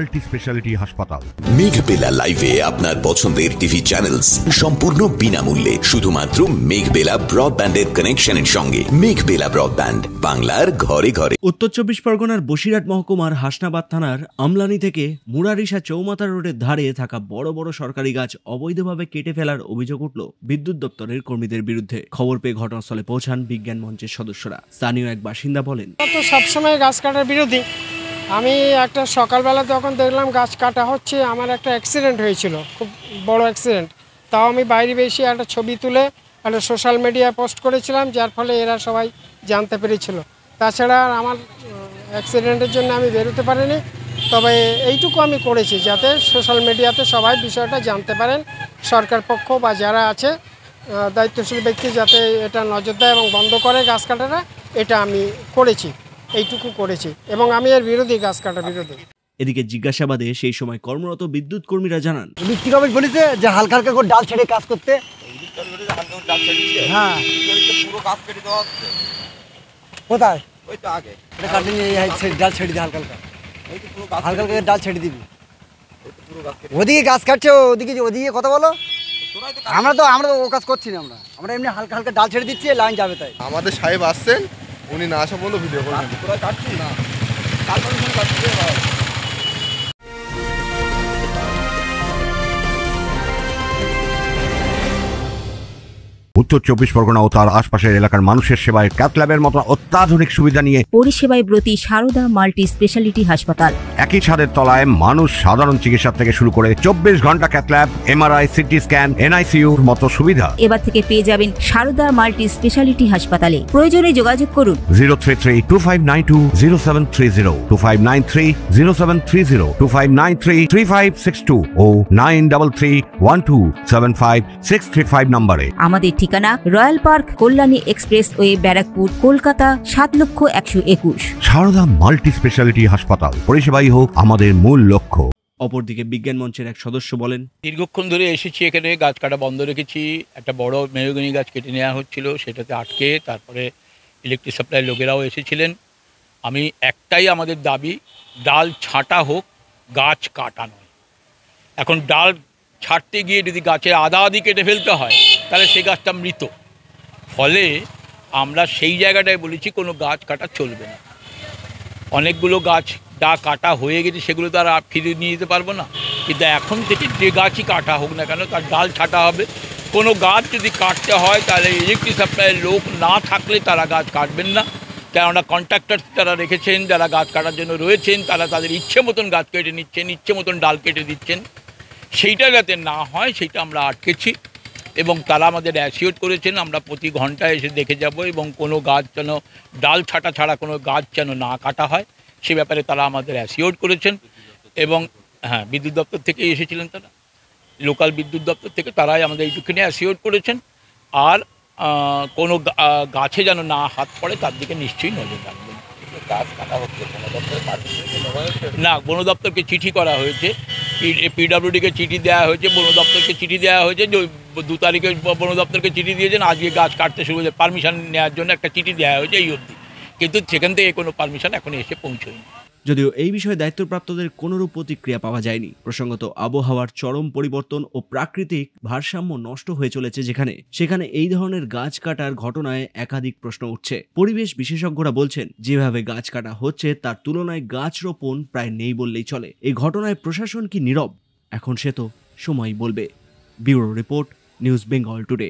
Multi speciality হাসপাতাল। মেঘবেলা লাইভে আপনার পছন্দের টিভি চ্যানেলস সম্পূর্ণ বিনামূল্যে, শুধুমাত্র মেঘবেলা ব্রডব্যান্ডের কানেকশনের সঙ্গে। মেঘবেলা ব্রডব্যান্ড, বাংলার ঘরে ঘরে। উত্তর চব্বিশ পরগনার বসিরহাট মহকুমার হাসনাবাদ থানার আমলানি থেকে মুরারিশা চৌমাথা রোডের ধারে থাকা বড় বড় সরকারি গাছ অবৈধভাবে কেটে ফেলার অভিযোগ উঠল বিদ্যুৎ দপ্তরের কর্মীদের বিরুদ্ধে। খবর পেয়ে ঘটনাস্থলে পৌঁছান বিজ্ঞান মঞ্চের সদস্যরা। স্থানীয় এক বাসিন্দা বলেন, তো সবসময় গাছ কাটার বিরোধী। আমি একটা সকালবেলা যখন দেখলাম গাছ কাটা হচ্ছে, আমার একটা অ্যাক্সিডেন্ট হয়েছিল, খুব বড় অ্যাক্সিডেন্ট। তাও আমি বাইরে বেশি একটা ছবি তুলে একটা সোশ্যাল মিডিয়ায় পোস্ট করেছিলাম, যার ফলে এরা সবাই জানতে পেরেছিল। তাছাড়া আমার অ্যাক্সিডেন্টের জন্য আমি বেরোতে পারিনি, তবে এইটুকু আমি করেছি যাতে সোশ্যাল মিডিয়াতে সবাই বিষয়টা জানতে পারেন। সরকার পক্ষ বা যারা আছে দায়িত্বশীল ব্যক্তি যাতে এটা নজর দেয় এবং বন্ধ করে গাছ কাটাটা, এটা আমি করেছি, এইটুকু করেছি। এবং আমি এর বিরোধী, গাছ কাটার বিরোধী। এদিকে জিজ্ঞাসাবাদে সেই সময় কর্মরত বিদ্যুৎ কর্মীরা জানান, বিদ্যুৎ অফিস বলেছে যে হালকা হালকা করে ডাল ছেড়ে কাজ করতে। হ্যাঁ, কোথায় ডাল ছেড়ে দিই, হালকা হালকা হালকা হালকা ডাল ছেড়ে দিবি। ওদিকে গাছ কাটছে, ওদিকে কথা বলো। আমরা তো ও কাজ করছি না, আমরা এমনি হালকা হালকা ডাল ছেড়ে দিচ্ছি, লাইন যাবে। তাই আমাদের সাহেব আসছেন, উনি না আসা পর্যন্ত ভিডিও করবেন। কাটছি না, উত্তর চব্বিশ পরগনা ও তার আশপাশের এলাকার মানুষের সেবায় ক্যাথ ল্যাবের মতো অত্যাধুনিক সুবিধা নিয়ে পরিষেবায় ব্রতী সারদা মাল্টি স্পেশালিটি হাসপাতাল। একই ছাদের তলায় মানুষ সাধারণ চিকিৎসা থেকে শুরু করে 24 ঘন্টা cath lab, MRI, CT scan, এনআইসিইউর মতো সুবিধা এবার থেকে পেয়ে যাবেন সারদা মাল্টি স্পেশালিটি হাসপাতালে। প্রয়োজনে যোগাযোগ করুন 033-2592-0730, 2593-0730, 2593-3562 ও 9331275635 নম্বরে। আমাদের ঠিকানা royal park, Kalyani expressway, Barrackpore, Kolkata ৭,১২১। সারদা মাল্টি স্পেশালিটি হাসপাতাল, পরিষেবাই হোক আমাদের মূল লক্ষ্য। অপরদিকে বিজ্ঞান মঞ্চের এক সদস্য বলেন, দীর্ঘক্ষণ ধরে এসেছি, এখানে গাছ কাটা বন্ধ রেখেছি। একটা বড় মেহগনি গাছ কেটে নেওয়া হচ্ছিল, সেটাতে আটকে তারপরে ইলেকট্রিক সাপ্লাই লোকেরাও এসেছিলেন। আমি একটাই আমাদের দাবি, ডাল ছাঁটা হোক, গাছ কাটা নয়। এখন ডাল ছাড়তে গিয়ে যদি গাছের আধা আধি কেটে ফেলতে হয়, তাহলে সেই গাছটা মৃত। ফলে আমরা সেই জায়গাটায় বলেছি কোনো গাছ কাটা চলবে না। অনেকগুলো গাছ যা কাটা হয়ে গেছে সেগুলো তো আর ফিরিয়ে নিয়ে যেতে পারবো না, কিন্তু এখন থেকে যে গাছই কাটা হোক না কেন তার ডাল ছাঁটা হবে। কোনো গাছ যদি কাটতে হয় তাহলে ইলেকট্রিক সাপ্লাইয়ের লোক না থাকলে তারা গাছ কাটবেন না। কেননা কন্ট্রাক্টর যারা রেখেছেন, যারা গাছ কাটার জন্য রয়েছেন, তারা তাদের ইচ্ছে মতন গাছ কেটে নিচ্ছেন, ইচ্ছে মতন ডাল কেটে দিচ্ছেন। সেইটা যাতে না হয় সেইটা আমরা আটকেছি এবং তারা আমাদের অ্যাসিওর করেছেন আমরা প্রতি ঘন্টায় এসে দেখে যাব এবং কোনো গাছ যেন ডাল ছাটা ছাড়া কোনো গাছ যেন না কাটা হয় সে ব্যাপারে তারা আমাদের অ্যাসিওর করেছেন। এবং হ্যাঁ, বিদ্যুৎ দপ্তর থেকে এসেছিলেন, তারা লোকাল বিদ্যুৎ দপ্তর থেকে তারাই আমাদের এইটুখানি অ্যাসিওর করেছেন। আর কোনো গাছে যেন না হাত পড়ে তার দিকে নিশ্চয়ই নজর রাখবেন। গাছ কাটা হচ্ছে না, বন দপ্তরকে চিঠি করা হয়েছে, পিডব্লিউডিকে চিঠি দেওয়া হয়েছে, বন দপ্তরকে চিঠি দেওয়া হয়েছে। 2 তারিখে বন দপ্তরকে চিঠি দিয়েছেন, আজকে গাছ কাটতে শুরু হয়েছে, পারমিশন নেওয়ার জন্য একটা চিঠি দেওয়া হয়েছে এই অবধি, কিন্তু সেখান থেকে কোনো পারমিশন এখন এসে পৌঁছয়নি। যদিও এই বিষয়ে দায়িত্বপ্রাপ্তদের কোনোরূপ প্রতিক্রিয়া পাওয়া যায়নি। প্রসঙ্গত, আবহাওয়ার চরম পরিবর্তন ও প্রাকৃতিক ভারসাম্য নষ্ট হয়ে চলেছে সেখানে এই ধরনের গাছ কাটার ঘটনায় একাধিক প্রশ্ন উঠছে। পরিবেশ বিশেষজ্ঞরা বলছেন, যেভাবে গাছ কাটা হচ্ছে তার তুলনায় গাছ রোপণ প্রায় নেই বললেই চলে। এই ঘটনায় প্রশাসন কি নীরব? এখন সে তো সময়ই বলবে। Bureau report, news Bengal today.